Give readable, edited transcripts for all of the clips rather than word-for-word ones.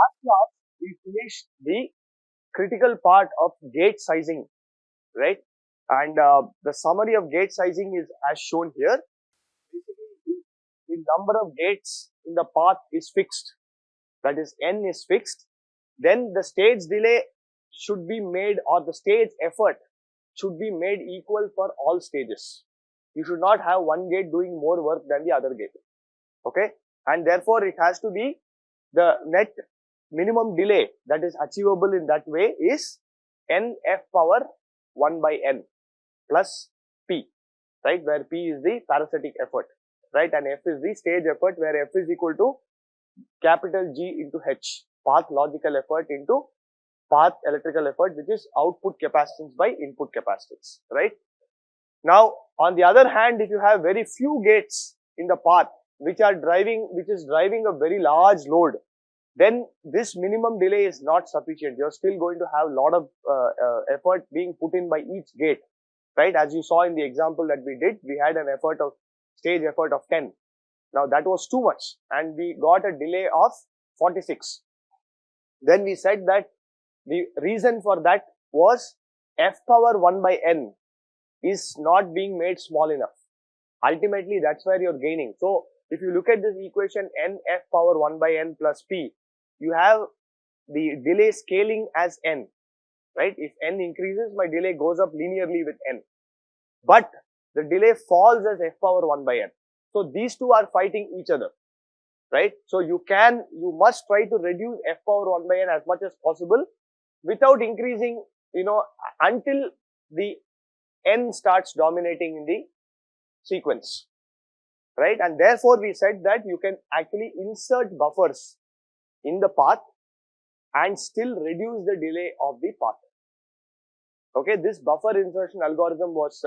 last class, we finished the critical part of gate sizing, right? And the summary of gate sizing is as shown here. Basically, the number of gates in the path is fixed, that is n is fixed. Then the stage delay should be made, or the stage effort should be made equal for all stages. You should not have one gate doing more work than the other gate. Okay, and therefore it has to be the net minimum delay that is achievable in that way is nf power 1 by n plus p, right, where p is the parasitic effort, right, and f is the stage effort, where f is equal to capital G into h, path logical effort into path electrical effort, which is output capacitance by input capacitance, right. Now, on the other hand, if you have very few gates in the path which is driving a very large load, then this minimum delay is not sufficient. You're still going to have a lot of effort being put in by each gate, right? As you saw in the example that we did, we had an stage effort of 10. Now that was too much, and we got a delay of 46. Then we said that the reason for that was f power 1 by n is not being made small enough. Ultimately, that's where you're gaining. So if you look at this equation, n f power 1 by n plus p, you have the delay scaling as n, right? If n increases, my delay goes up linearly with n. But the delay falls as f power 1 by n. So these two are fighting each other, right? So you must try to reduce f power 1 by n as much as possible without increasing, until the n starts dominating in the sequence, right? And therefore we said that you can actually insert buffers in the path and still reduce the delay of the path. Okay, this buffer insertion algorithm was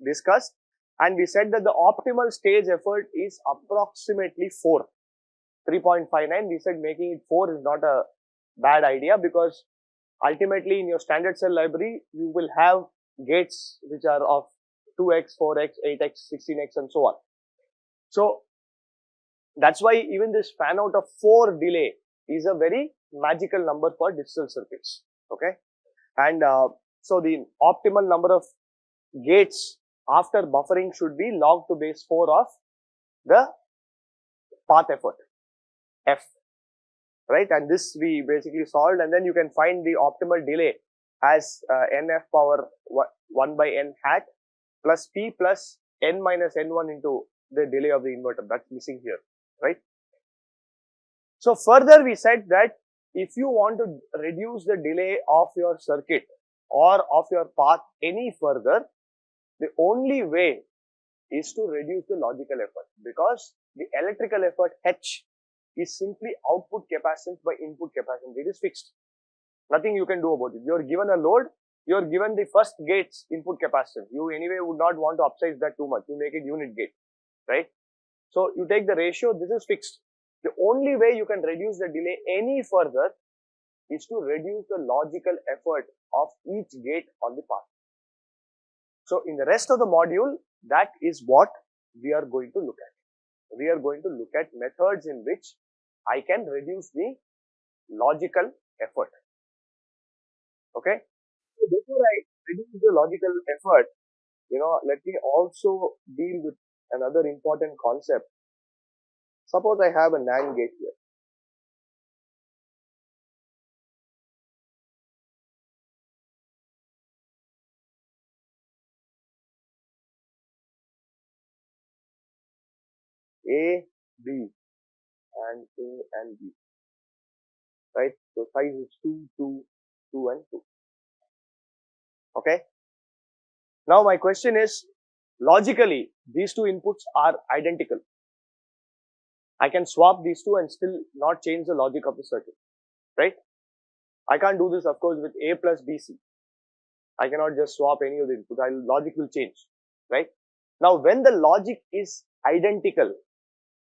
discussed, and we said that the optimal stage effort is approximately 3.59. We said making it 4 is not a bad idea, because ultimately in your standard cell library you will have gates which are of 2x, 4x, 8x, 16x and so on. So that's why even this fan out of 4 delay is a very magical number for digital circuits. Okay, and so the optimal number of gates after buffering should be log to base 4 of the path effort f, right, and this we basically solved. And then you can find the optimal delay as nf power 1 by n hat plus p plus n minus n1 into the delay of the inverter. That's missing here, right? So further we said that if you want to reduce the delay of your circuit or of your path any further, the only way is to reduce the logical effort, because the electrical effort h is simply output capacitance by input capacitance. It is fixed. Nothing you can do about it. You are given a load, you are given the first gate's input capacitance. You anyway would not want to upsize that too much. You make it unit gate, right? So you take the ratio, this is fixed. The only way you can reduce the delay any further is to reduce the logical effort of each gate on the path. So in the rest of the module, that is what we are going to look at. We are going to look at methods in which I can reduce the logical effort. Okay. So before I reduce the logical effort, let me also deal with another important concept. Suppose I have a NAND gate here. A, B, and A and B, right? So size is 2, 2, 2 and 2. Okay. Now my question is, logically, these two inputs are identical. I can swap these two and still not change the logic of the circuit, right? I can't do this, of course, with A plus BC. I cannot just swap any of the inputs. Logic will change, right? Now, when the logic is identical,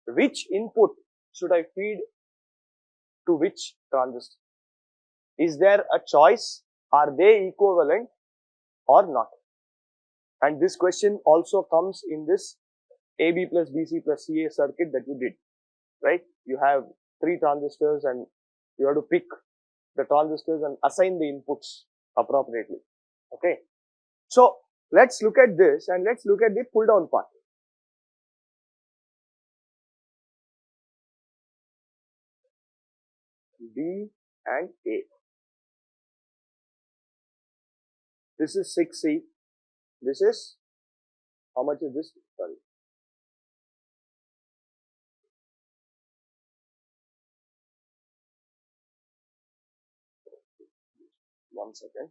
which input should I feed to which transistor? Is there a choice? Are they equivalent or not? And this question also comes in this AB plus BC plus CA circuit that you did, right? You have 3 transistors and you have to pick the transistors and assign the inputs appropriately. Okay. So let's look at this and let's look at the pull down part. B and A. This is 6C. This is, how much is this? Sorry. One second.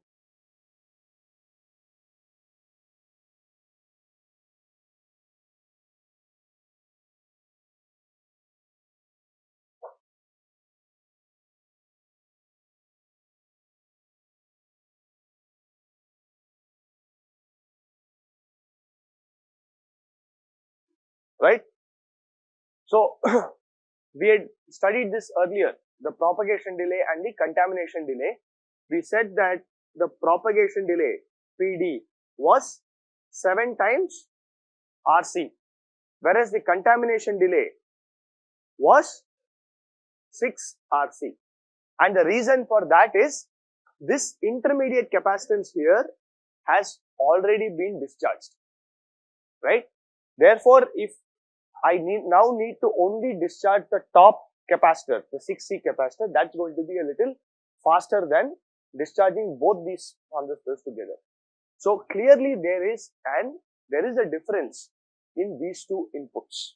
Right? So we had studied this earlier, the propagation delay and the contamination delay. We said that the propagation delay PD was 7 times RC, whereas the contamination delay was 6 RC. And the reason for that is this intermediate capacitance here has already been discharged, right? Therefore, if I now need to only discharge the top capacitor, the 6C capacitor, that's going to be a little faster than discharging both these transistors together. So clearly there is a difference in these two inputs,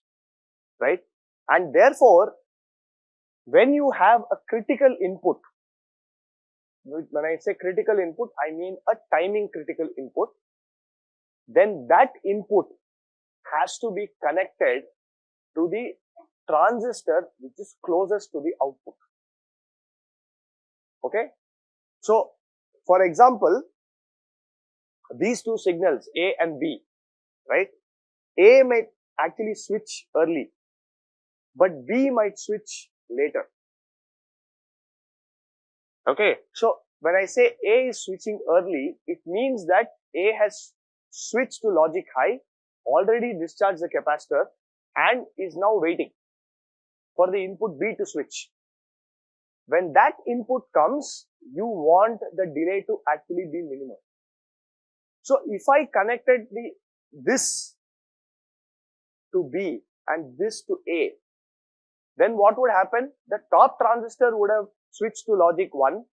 right? And therefore, when you have a critical input, when I say critical input, I mean a timing critical input, then that input has to be connected to the transistor which is closest to the output. Okay. So, for example, these two signals A and B, right? A might actually switch early, but B might switch later. Okay. So, when I say A is switching early, it means that A has switched to logic high, already discharged the capacitor and is now waiting for the input B to switch. When that input comes, you want the delay to actually be minimal. So if I connected this to B and this to A, then what would happen? The top transistor would have switched to logic 1.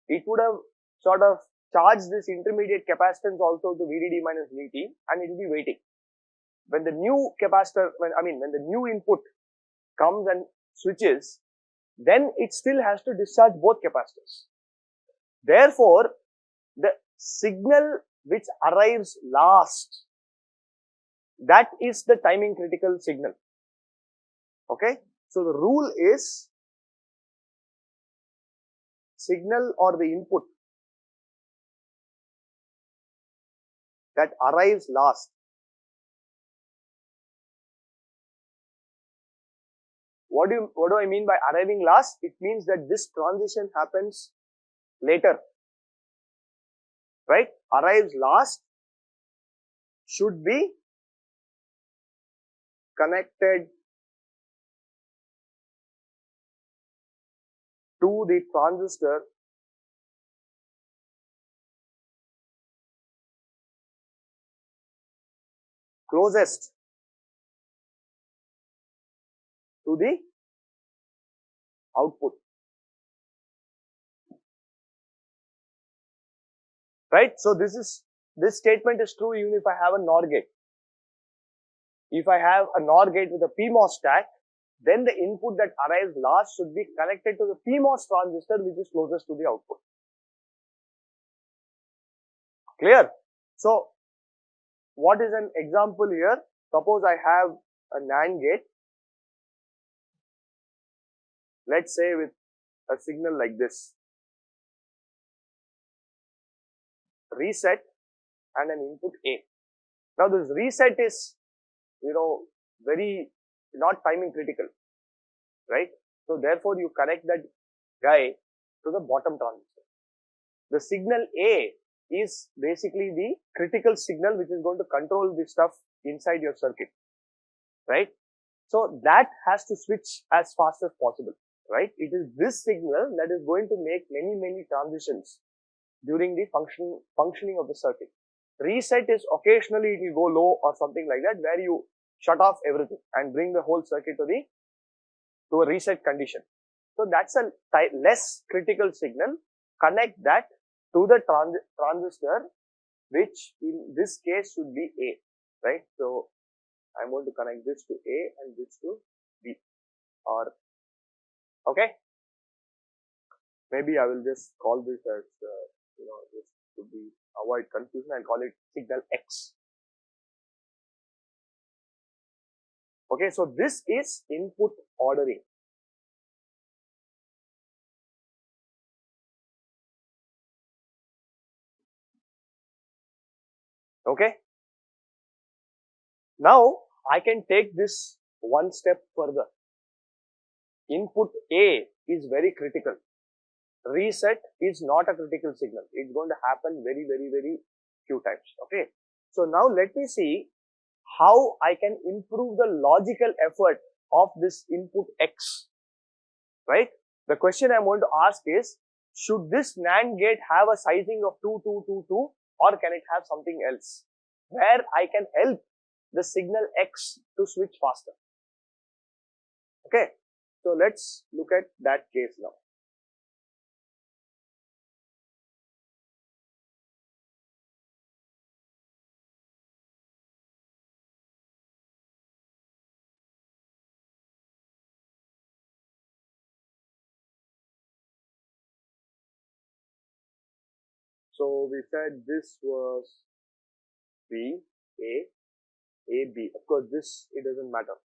It would have sort of charged this intermediate capacitance also to VDD minus VT and it will be waiting. When the new capacitor, when the new input comes and switches, then it still has to discharge both capacitors. Therefore, the signal which arrives last, that is the timing critical signal. Okay. So the rule is signal or the input that arrives last. What do I mean by arriving last? It means that this transition happens later, right? Arrives last should be connected to the transistor closest to the output, right? So this statement is true even if I have a NOR gate. If I have a NOR gate with a PMOS stack, then the input that arrives last should be connected to the PMOS transistor which is closest to the output. Clear? So what is an example here? Suppose I have a NAND gate, let's say with a signal like this, reset and an input A. Now this reset is, very not timing critical, right? So therefore you connect that guy to the bottom transistor. The signal A is basically the critical signal which is going to control the stuff inside your circuit, right? So that has to switch as fast as possible. right? It is this signal that is going to make many transitions during the functioning of the circuit. Reset is occasionally it will go low or something like that, where you shut off everything and bring the whole circuit to a reset condition. So that's a less critical signal. Connect that to the transistor, which in this case should be A, right? So I'm going to connect this to A and this to B, or okay. Maybe I will just call this as this to be avoid confusion. I'll call it signal X. Okay, so this is input ordering. Okay. Now I can take this one step further. Input A is very critical. Reset is not a critical signal. It's going to happen very few times. Okay. So now let me see how I can improve the logical effort of this input X. Right? The question I'm going to ask is, should this NAND gate have a sizing of 2222, or can it have something else where I can help the signal X to switch faster? Okay. So let's look at that case now. So we said this was B, A, B. Of course, this, it doesn't matter.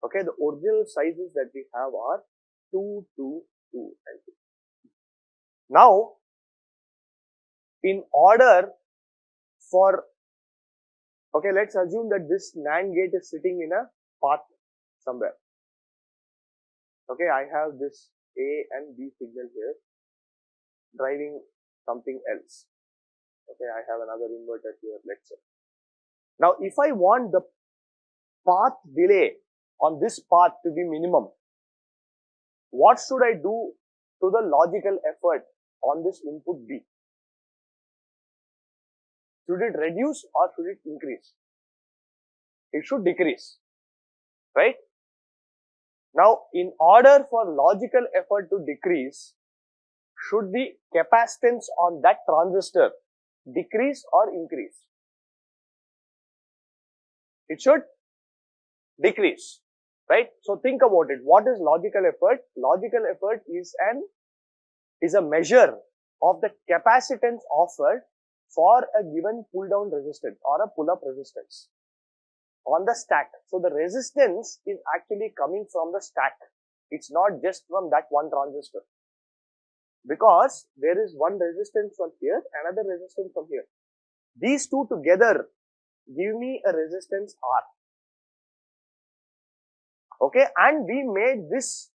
Okay, the original sizes that we have are 2, 2, 2 and 2. Now, in order for, okay, let's assume that this NAND gate is sitting in a path somewhere. Okay, I have this A and B signal here driving something else. Okay, I have another inverter here, let's say. Now, if I want the path delay on this path to be minimum, what should I do to the logical effort on this input B? Should it reduce or should it increase? It should decrease, right? Now, in order for logical effort to decrease, should the capacitance on that transistor decrease or increase? It should decrease, right? So think about it. What is logical effort? Logical effort is a measure of the capacitance offered for a given pull down resistance or a pull up resistance on the stack. So the resistance is actually coming from the stack. It's not just from that one transistor, because there is one resistance from here, another resistance from here. These two together give me a resistance R. Okay, and we made this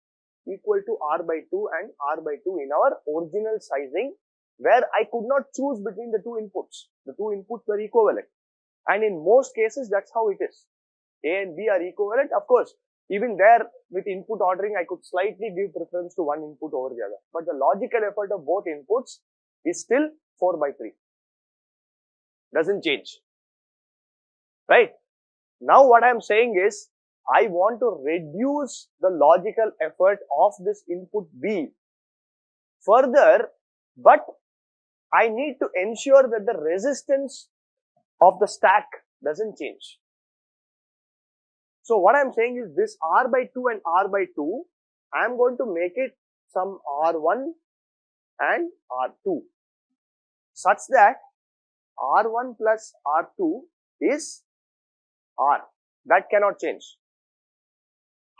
equal to R by 2 and R by 2 in our original sizing, where I could not choose between the two inputs. The two inputs were equivalent. And in most cases, that's how it is. A and B are equivalent. Of course, even there with input ordering, I could slightly give preference to one input over the other. But the logical effort of both inputs is still 4 by 3. Doesn't change. Right? Now what I am saying is, I want to reduce the logical effort of this input B further, but I need to ensure that the resistance of the stack doesn't change. So what I am saying is, this R by 2 and R by 2, I am going to make it some R1 and R2 such that R1 plus R2 is R. That cannot change.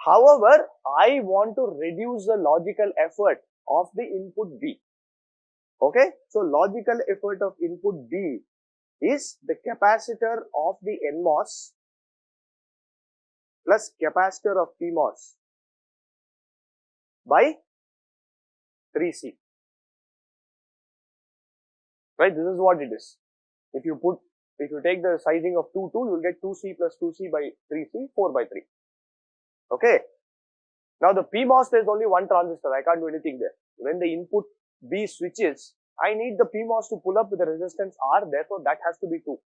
However, I want to reduce the logical effort of the input B. Okay, so logical effort of input B is the capacitor of the NMOS plus capacitor of PMOS by 3C. Right, this is what it is. If you take the sizing of 2, 2, you will get 2C plus 2C by 3C, 4 by 3. Okay. Now the PMOS, there is only one transistor. I can't do anything there. When the input B switches, I need the PMOS to pull up with the resistance R. Therefore, that has to be 2.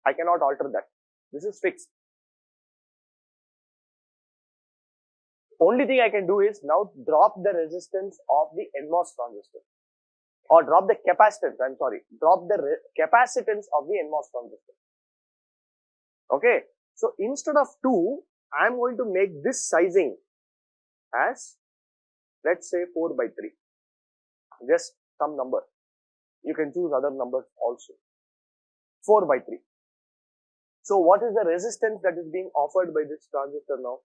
I cannot alter that. This is fixed. Only thing I can do is now drop the resistance of the NMOS transistor, or drop the capacitance. I'm sorry, drop the capacitance of the NMOS transistor. Okay. So instead of 2, I'm going to make this sizing as, let's say, 4 by 3. Just some number. You can choose other numbers also. 4 by 3. So what is the resistance that is being offered by this transistor now?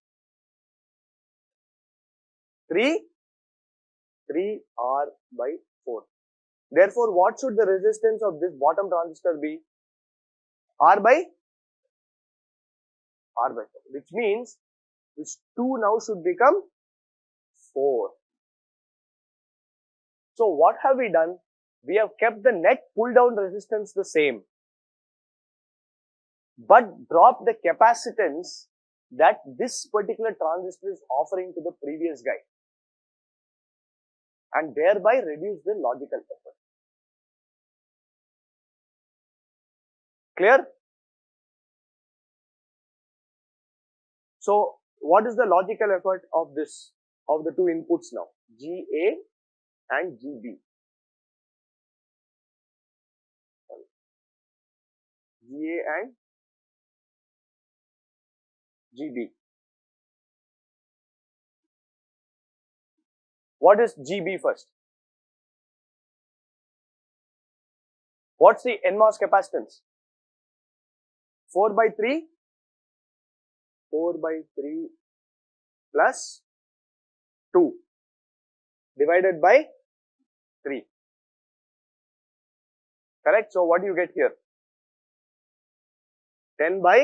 3 R by 4. Therefore, what should the resistance of this bottom transistor be? R by 4, which means this 2 now should become 4. So what have we done? We have kept the net pull down resistance the same, but dropped the capacitance that this particular transistor is offering to the previous guy, and thereby reduce the logical effort. Clear? So what is the logical effort of this, of the two inputs now? GA and GB. GA and GB. What is GB first? What's the NMOS capacitance? 4 by 3? 4 by 3 plus 2 divided by 3. Correct? So what do you get here? 10 by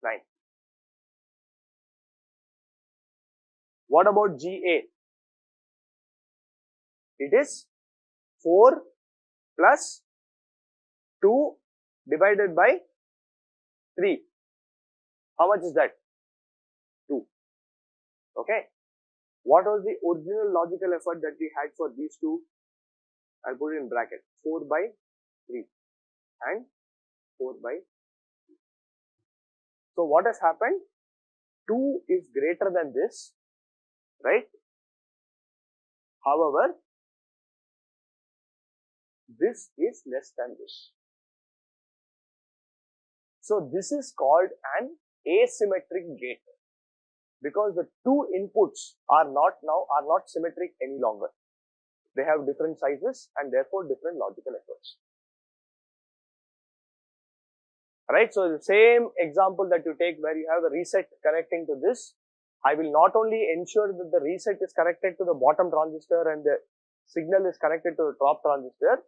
9. What about GA? It is 4 plus 2 divided by 3. How much is that? 2. Okay. What was the original logical effort that we had for these two? I'll put it in bracket. 4 by 3 and 4 by 3. So what has happened? 2 is greater than this, right? However, this is less than this. So this is called an asymmetric gate, because the two inputs are not symmetric any longer. They have different sizes and therefore different logical efforts. Right? So the same example that you take where you have a reset connecting to this, I will not only ensure that the reset is connected to the bottom transistor and the signal is connected to the top transistor,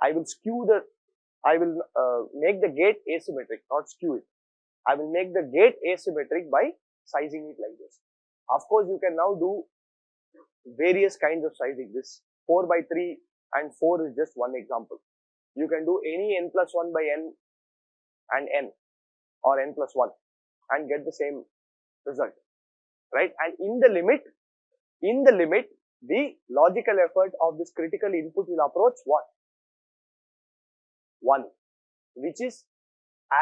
I will make the gate asymmetric, not skew it. I will make the gate asymmetric by sizing it like this. Of course, you can now do various kinds of sizing. This 4 by 3 and 4 is just one example. You can do any n plus 1 by n and n, or n plus 1, and get the same result, right? And in the limit, the logical effort of this critical input will approach what? 1, which is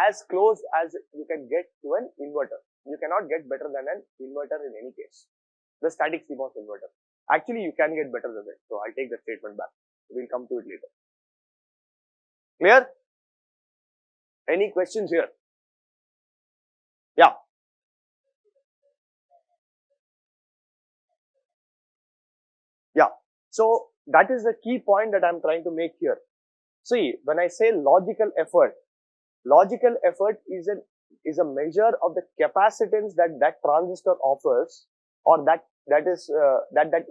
as close as you can get to an inverter. You cannot get better than an inverter in any case. The static CMOS inverter. Actually, you can get better than that. So I'll take the statement back. We'll come to it later. Clear? Any questions here? Yeah. Yeah. So that is the key point that I'm trying to make here. See, when I say logical effort is a measure of the capacitance that transistor offers, or that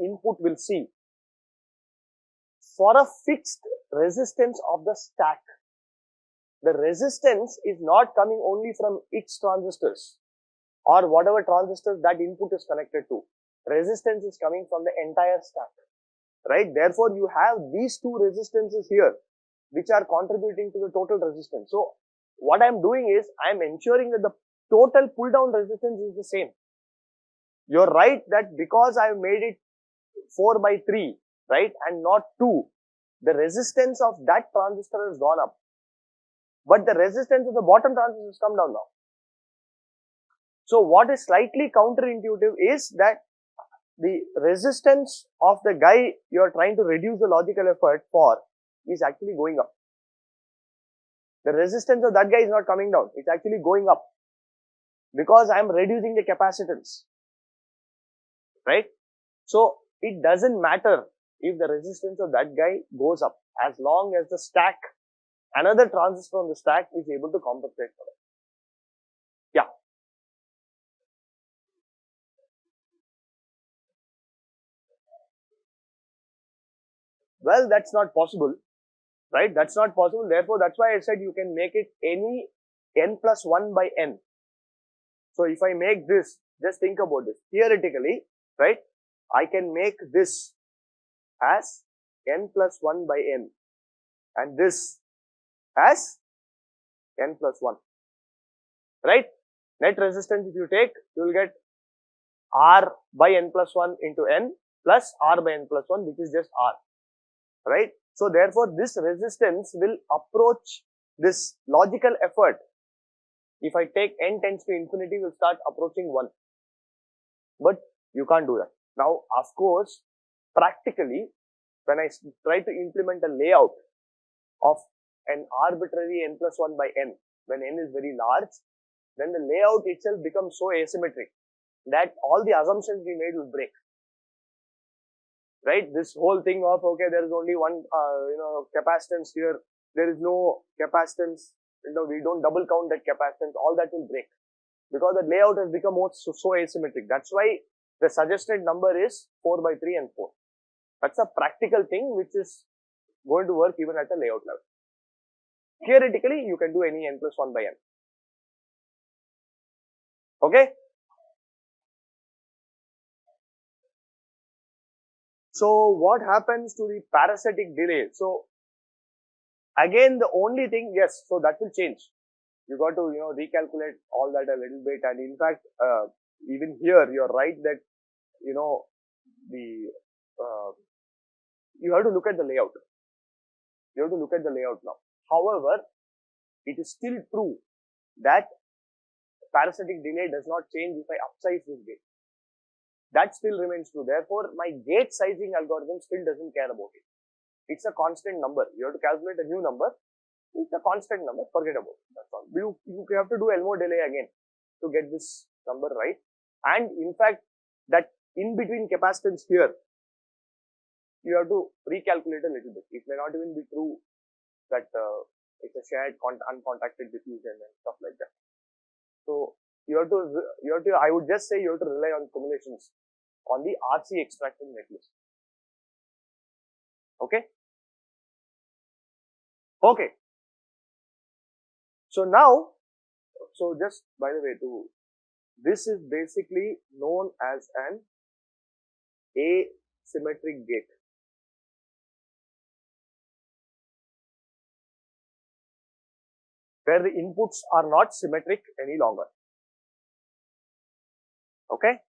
input will see for a fixed resistance of the stack. The resistance is not coming only from its transistors or whatever transistors that input is connected to. Resistance is coming from the entire stack, right? Therefore, you have these two resistances here, which are contributing to the total resistance. So what I'm doing is I'm ensuring that the total pull down resistance is the same. you're right that because I made it 4 by 3, right, and not 2, the resistance of that transistor has gone up. But the resistance of the bottom transistor has come down now. So what is slightly counterintuitive is that the resistance of the guy you are trying to reduce the logical effort for is actually going up. The resistance of that guy is not coming down. It's actually going up because I am reducing the capacitance, right? So it doesn't matter if the resistance of that guy goes up as long as the stack, another transistor on the stack is able to compensate for it. Yeah. Well, that's not possible, right? That's not possible. Therefore, that's why I said you can make it any n plus 1 by n. So if I make this, just think about this. Theoretically, right, I can make this as n plus 1 by n and this as n plus 1, right? Net resistance, if you take, you will get R by n plus 1 into n plus R by n plus 1, which is just R, right? So therefore, this resistance will approach this logical effort. If I take n tends to infinity, will start approaching 1. But you can't do that. Now, of course, practically, when I try to implement a layout of an arbitrary n plus 1 by n, when n is very large, then the layout itself becomes so asymmetric that all the assumptions we made will break. Right? This whole thing of, okay, there is only one, capacitance here. There is no capacitance. We don't double count that capacitance. All that will break because the layout has become so asymmetric. That's why the suggested number is 4 by 3 and 4. That's a practical thing which is going to work even at a layout level. Theoretically, you can do any n plus 1 by n. Okay? So what happens to the parasitic delay? So again, the only thing, yes, so that will change. You got to, recalculate all that a little bit. And in fact, even here, you're right that, you have to look at the layout. You have to look at the layout now. However, it is still true that parasitic delay does not change if I upsize this gate. That still remains true. Therefore, my gate sizing algorithm still doesn't care about it. It's a constant number. You have to calculate a new number. It's a constant number. Forget about it. That's all. You have to do Elmore delay again to get this number right. And in fact, that in between capacitance here, you have to recalculate a little bit. It may not even be true that it's a shared uncontacted diffusion and stuff like that. So you have to, I would just say you have to rely on simulations on the RC extraction netlist. Okay? Okay. So now, so just by the way, this is basically known as an asymmetric gate. Where the inputs are not symmetric any longer. Okay?